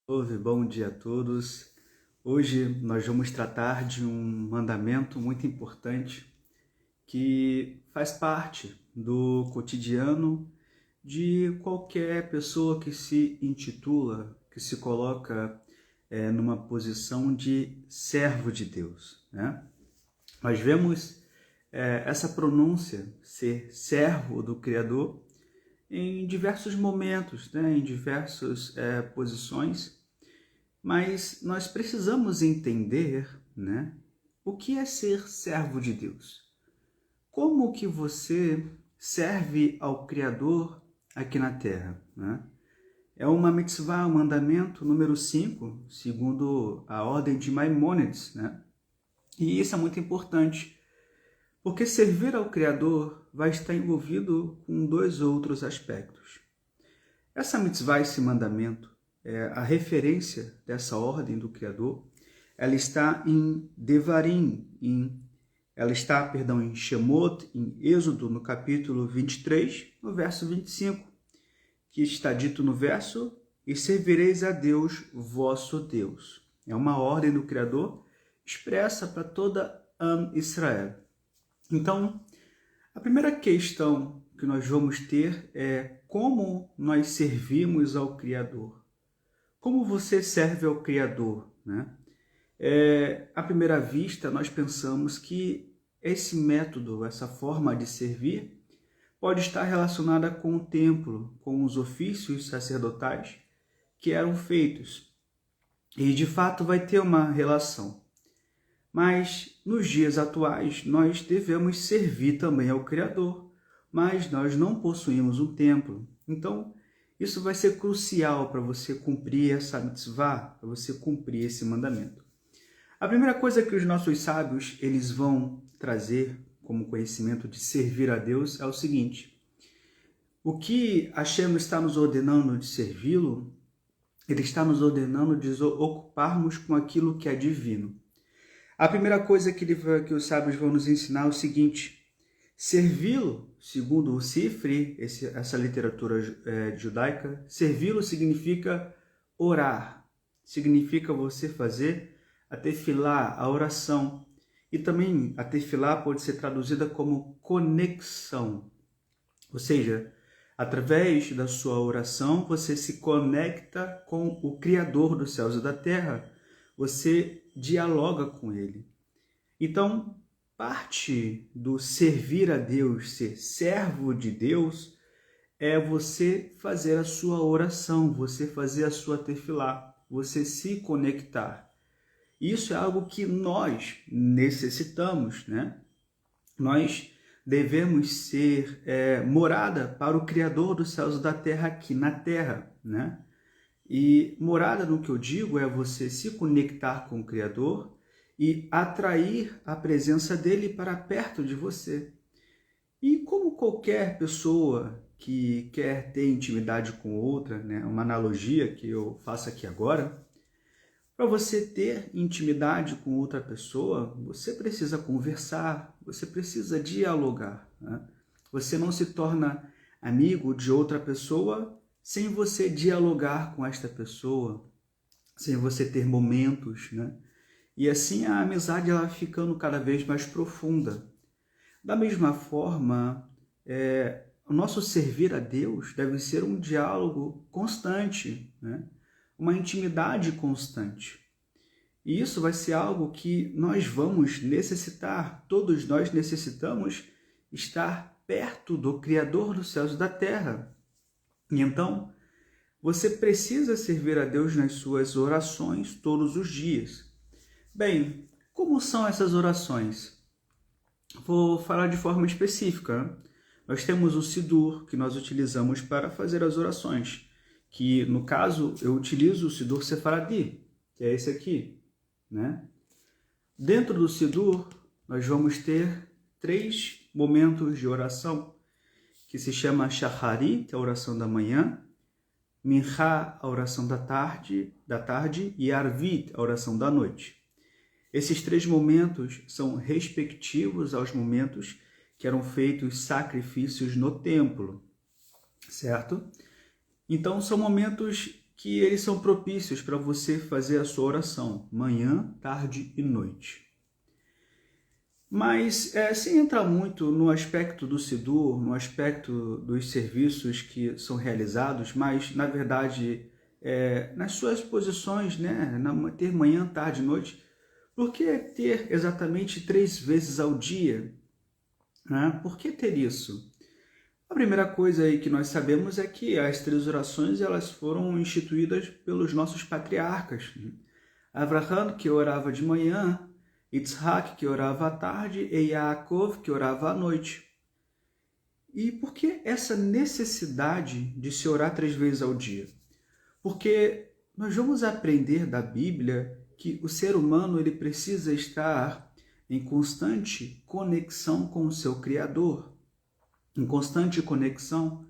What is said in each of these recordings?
Bom dia a todos. Hoje nós vamos tratar de um mandamento muito importante que faz parte do cotidiano de qualquer pessoa que se intitula, que se coloca numa posição de servo de Deus, né? Nós vemos essa pronúncia, ser servo do Criador, em diversos momentos, né? Em diversas posições. Mas nós precisamos entender, né, o que é ser servo de Deus. Como que você serve ao Criador aqui na Terra, né? É uma mitzvah, um mandamento número 5, segundo a ordem de Maimônides, né? E isso é muito importante, porque servir ao Criador vai estar envolvido com dois outros aspectos. Essa mitzvah, esse mandamento, a referência dessa ordem do Criador, ela está em Devarim, em Shemot, em Êxodo, no capítulo 23, no verso 25, que está dito no verso: e servireis a Deus, vosso Deus. É uma ordem do Criador expressa para toda Israel. Então, a primeira questão que nós vamos ter é como nós servimos ao Criador. Como você serve ao Criador, né? À primeira vista, nós pensamos que esse método, essa forma de servir, pode estar relacionada com o templo, com os ofícios sacerdotais que eram feitos. E, de fato, vai ter uma relação. Mas, nos dias atuais, nós devemos servir também ao Criador, mas nós não possuímos um templo. Então, isso vai ser crucial para você cumprir essa mitzvah, para você cumprir esse mandamento. A primeira coisa que os nossos sábios eles vão trazer como conhecimento de servir a Deus é o seguinte: o que Hashem está nos ordenando de servi-lo, ele está nos ordenando de ocuparmos com aquilo que é divino. A primeira coisa que os sábios vão nos ensinar é o seguinte: servi-lo, segundo o Sifri, essa literatura judaica, servi-lo significa orar, significa você fazer a tefilá, a oração. E também a tefilá pode ser traduzida como conexão. Ou seja, através da sua oração, você se conecta com o Criador dos céus e da terra. Você dialoga com ele. Então, parte do servir a Deus, ser servo de Deus, é você fazer a sua oração, você fazer a sua tefilá, você se conectar. Isso é algo que nós necessitamos, né? Nós devemos ser morada para o Criador dos céus e da terra aqui na terra, né? E morada, no que eu digo, é você se conectar com o Criador e atrair a presença dele para perto de você. E como qualquer pessoa que quer ter intimidade com outra, né, uma analogia que eu faço aqui agora, para você ter intimidade com outra pessoa, você precisa conversar, você precisa dialogar, né? Você não se torna amigo de outra pessoa sem você dialogar com esta pessoa, sem você ter momentos, né? E assim a amizade ela vai ficando cada vez mais profunda. Da mesma forma, o nosso servir a Deus deve ser um diálogo constante, né? Uma intimidade constante. E isso vai ser algo que nós vamos necessitar, todos nós necessitamos estar perto do Criador dos céus e da terra. E então, você precisa servir a Deus nas suas orações todos os dias. Bem, como são essas orações? Vou falar de forma específica, né? Nós temos o Sidur, que nós utilizamos para fazer as orações, que no caso eu utilizo o Sidur Sefaradi, que é esse aqui, né? Dentro do Sidur, nós vamos ter 3 momentos de oração, que se chama Shahari, que é a oração da manhã, Mincha, a oração da tarde, e Arvit, a oração da noite. Esses 3 momentos são respectivos aos momentos que eram feitos sacrifícios no templo, certo? Então, são momentos que eles são propícios para você fazer a sua oração, manhã, tarde e noite. Mas, sem entrar muito no aspecto do Sidur, no aspecto dos serviços que são realizados, mas, na verdade, nas suas posições, né, ter manhã, tarde e noite, por que ter exatamente 3 vezes ao dia? Né? Por que ter isso? A primeira coisa aí que nós sabemos é que as 3 orações elas foram instituídas pelos nossos patriarcas. Abraham, que orava de manhã, Yitzhak, que orava à tarde, e Yaakov, que orava à noite. E por que essa necessidade de se orar 3 vezes ao dia? Porque nós vamos aprender da Bíblia que o ser humano ele precisa estar em constante conexão com o seu Criador. Em constante conexão.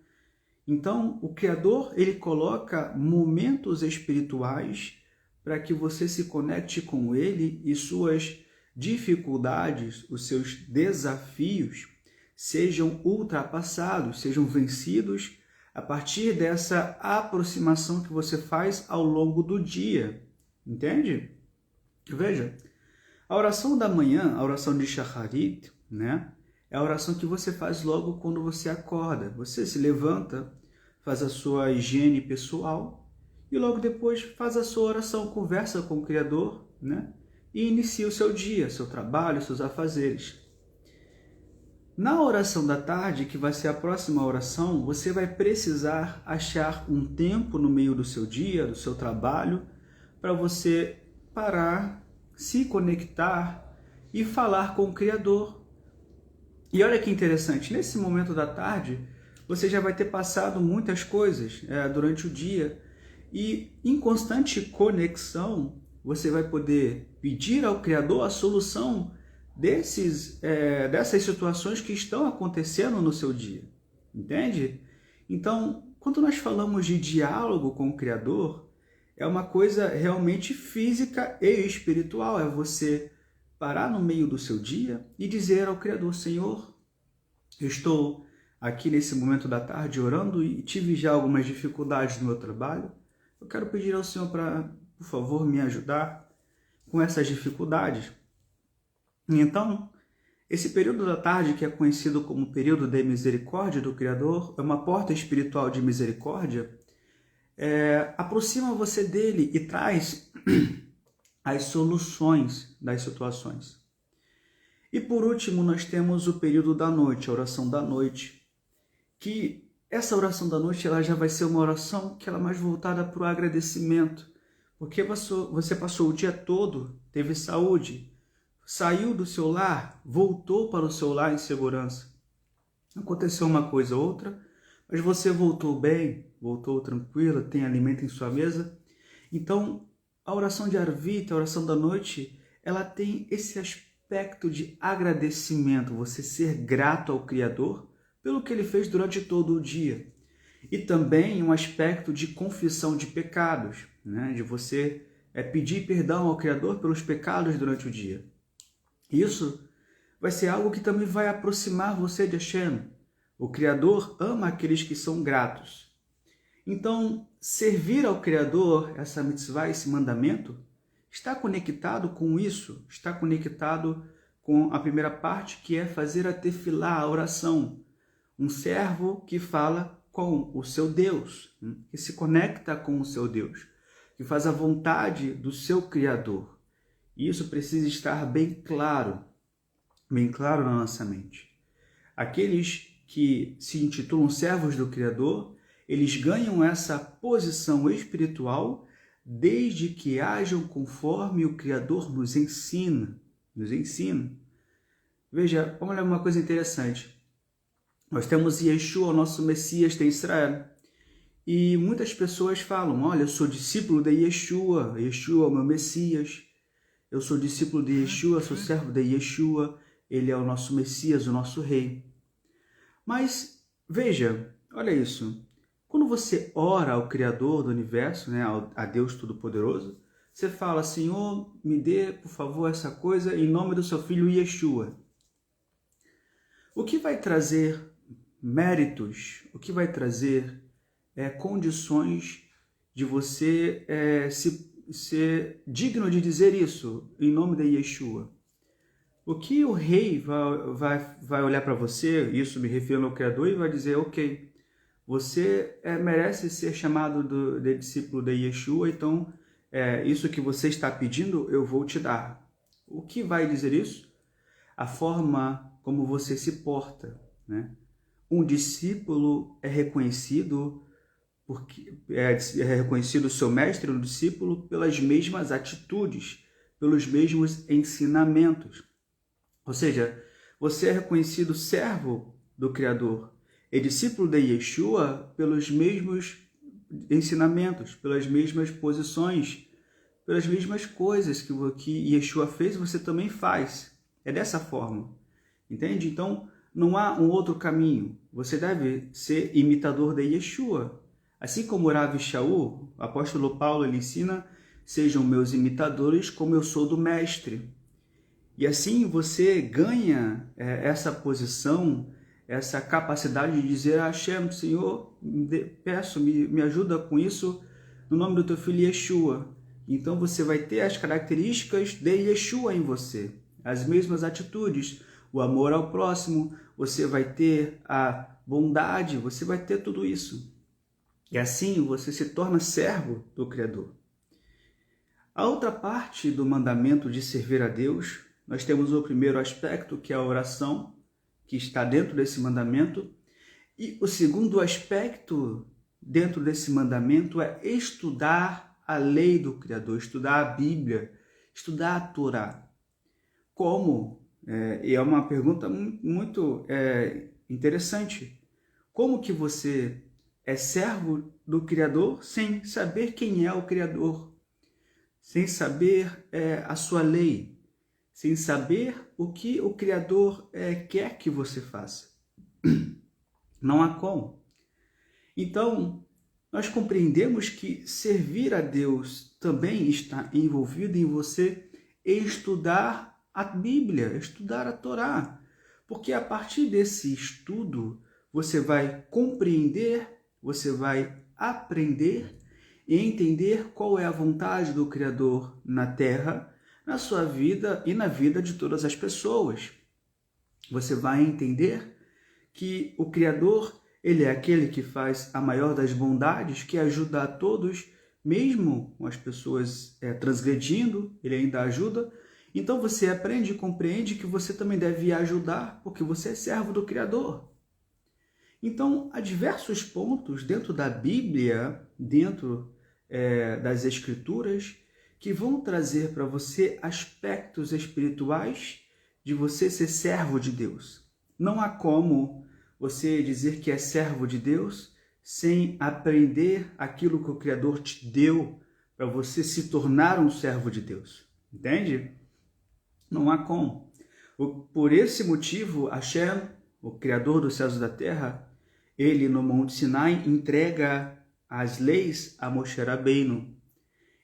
Então, o Criador ele coloca momentos espirituais para que você se conecte com Ele e suas dificuldades, os seus desafios sejam ultrapassados, sejam vencidos a partir dessa aproximação que você faz ao longo do dia. Entende? Veja, a oração da manhã, a oração de Shacharit, né? É a oração que você faz logo quando você acorda. Você se levanta, faz a sua higiene pessoal e logo depois faz a sua oração, conversa com o Criador, né? E inicia o seu dia, seu trabalho, seus afazeres. Na oração da tarde, que vai ser a próxima oração, você vai precisar achar um tempo no meio do seu dia, do seu trabalho, para você parar, se conectar e falar com o Criador. E olha que interessante, nesse momento da tarde, você já vai ter passado muitas coisas durante o dia e em constante conexão, você vai poder pedir ao Criador a solução dessas situações que estão acontecendo no seu dia, entende? Então, quando nós falamos de diálogo com o Criador, é uma coisa realmente física e espiritual, é você parar no meio do seu dia e dizer ao Criador, Senhor, eu estou aqui nesse momento da tarde orando e tive já algumas dificuldades no meu trabalho. Eu quero pedir ao Senhor para, por favor, me ajudar com essas dificuldades. E então, esse período da tarde, que é conhecido como período de misericórdia do Criador, é uma porta espiritual de misericórdia, aproxima você dele e traz as soluções das situações. E por último, nós temos o período da noite, a oração da noite, que essa oração da noite ela já vai ser uma oração que ela é mais voltada para o agradecimento, porque você passou o dia todo, teve saúde, saiu do seu lar, voltou para o seu lar em segurança. Aconteceu uma coisa ou outra, mas você voltou bem, voltou tranquila, tem alimento em sua mesa. Então, a oração de Arvit, a oração da noite, ela tem esse aspecto de agradecimento, você ser grato ao Criador pelo que ele fez durante todo o dia. E também um aspecto de confissão de pecados, né? De você pedir perdão ao Criador pelos pecados durante o dia. Isso vai ser algo que também vai aproximar você de Hashem. O Criador ama aqueles que são gratos. Então, servir ao Criador, essa mitzvah, esse mandamento, está conectado com isso, está conectado com a primeira parte, que é fazer a tefilá, a oração. Um servo que fala com o seu Deus, que se conecta com o seu Deus, que faz a vontade do seu Criador. E isso precisa estar bem claro na nossa mente. Aqueles que se intitulam servos do Criador, eles ganham essa posição espiritual desde que ajam conforme o Criador nos ensina. Veja, olha uma coisa interessante. Nós temos Yeshua, o nosso Messias, tem Israel. E muitas pessoas falam, olha, eu sou discípulo de Yeshua, Yeshua é o meu Messias. Eu sou discípulo de Yeshua, sou servo de Yeshua, ele é o nosso Messias, o nosso Rei. Mas, veja, olha isso. Quando você ora ao Criador do Universo, né, a Deus Todo-Poderoso, você fala, Senhor, me dê, por favor, essa coisa em nome do seu filho Yeshua. O que vai trazer méritos, o que vai trazer condições de você ser digno de dizer isso em nome de Yeshua. O que o rei vai olhar para você, isso me refiro ao Criador, e vai dizer, ok, você merece ser chamado de discípulo de Yeshua, então isso que você está pedindo eu vou te dar. O que vai dizer isso? A forma como você se porta, né? Um discípulo é reconhecido porque é reconhecido o seu mestre, o discípulo, pelas mesmas atitudes, pelos mesmos ensinamentos. Ou seja, você é reconhecido servo do Criador e discípulo de Yeshua pelos mesmos ensinamentos, pelas mesmas posições, pelas mesmas coisas que Yeshua fez, você também faz. É dessa forma, entende? Então, não há um outro caminho. Você deve ser imitador de Yeshua. Assim como Rav Shaul, o apóstolo Paulo, ele ensina, sejam meus imitadores como eu sou do mestre. E assim você ganha essa posição, essa capacidade de dizer a Hashem, Senhor, peço, me ajuda com isso, no nome do teu filho Yeshua. Então você vai ter as características de Yeshua em você, as mesmas atitudes, o amor ao próximo, você vai ter a bondade, você vai ter tudo isso. E assim você se torna servo do Criador. A outra parte do mandamento de servir a Deus, nós temos o primeiro aspecto, que é a oração, que está dentro desse mandamento. E o segundo aspecto dentro desse mandamento é estudar a lei do Criador, estudar a Bíblia, estudar a Torá. Como? E é uma pergunta muito interessante. Como que você é servo do Criador sem saber quem é o Criador? Sem saber a sua lei? Sem saber o que o Criador quer que você faça? Não há como. Então, nós compreendemos que servir a Deus também está envolvido em você estudar a Bíblia, estudar a Torá. Porque a partir desse estudo, você vai compreender, você vai aprender e entender qual é a vontade do Criador na Terra, na sua vida e na vida de todas as pessoas. Você vai entender que o Criador, ele é aquele que faz a maior das bondades, que ajuda a todos, mesmo com as pessoas transgredindo, ele ainda ajuda. Então você aprende e compreende que você também deve ajudar, porque você é servo do Criador. Então, há diversos pontos dentro da Bíblia, dentro das Escrituras, que vão trazer para você aspectos espirituais de você ser servo de Deus. Não há como você dizer que é servo de Deus sem aprender aquilo que o Criador te deu para você se tornar um servo de Deus. Entende? Não há como. Por esse motivo, Hashem, o Criador dos céus e da terra, ele no Monte Sinai entrega as leis a Moshe Rabbeinu.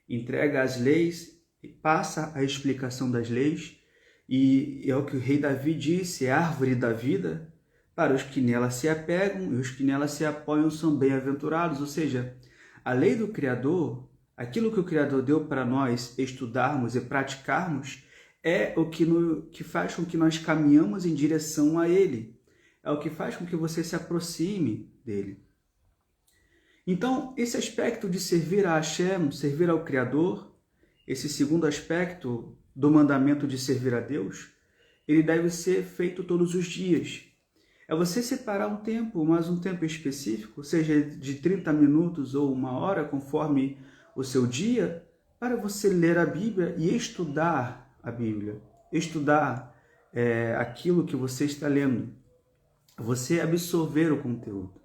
Entrega as leis e passa a explicação das leis. E é o que o rei Davi disse, é a árvore da vida. Para os que nela se apegam e os que nela se apoiam são bem-aventurados. Ou seja, a lei do Criador, aquilo que o Criador deu para nós estudarmos e praticarmos, é o que faz com que nós caminhamos em direção a Ele. É o que faz com que você se aproxime dele. Então, esse aspecto de servir a Hashem, servir ao Criador, esse segundo aspecto do mandamento de servir a Deus, ele deve ser feito todos os dias. É você separar um tempo, mas um tempo específico, seja de 30 minutos ou 1 hora, conforme o seu dia, para você ler a Bíblia e estudar a Bíblia. Estudar aquilo que você está lendo. Você absorver o conteúdo.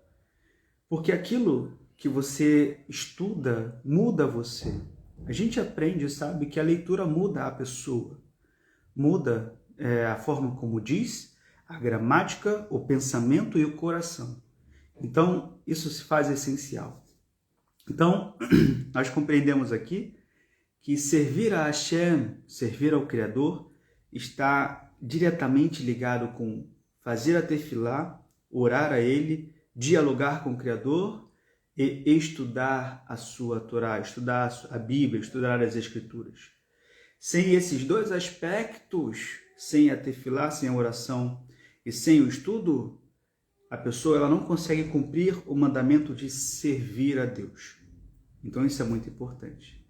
Porque aquilo que você estuda muda você. A gente aprende, sabe, que a leitura muda a pessoa. Muda a forma como diz, a gramática, o pensamento e o coração. Então, isso se faz essencial. Então, nós compreendemos aqui que servir a Hashem, servir ao Criador, está diretamente ligado com fazer a tefilá, orar a Ele, dialogar com o Criador e estudar a sua Torá, estudar a Bíblia, estudar as Escrituras. Sem esses dois aspectos, sem a tefilá, sem a oração e sem o estudo, a pessoa ela não consegue cumprir o mandamento de servir a Deus. Então isso é muito importante.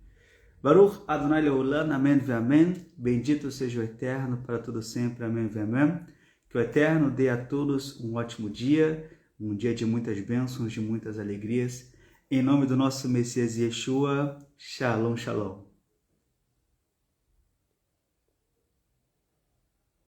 Baruch Adonai Leolam, amém ve amém. Bendito seja o Eterno para todo sempre, amém ve amém. Que o Eterno dê a todos um ótimo dia, um dia de muitas bênçãos, de muitas alegrias. Em nome do nosso Messias Yeshua, Shalom, Shalom.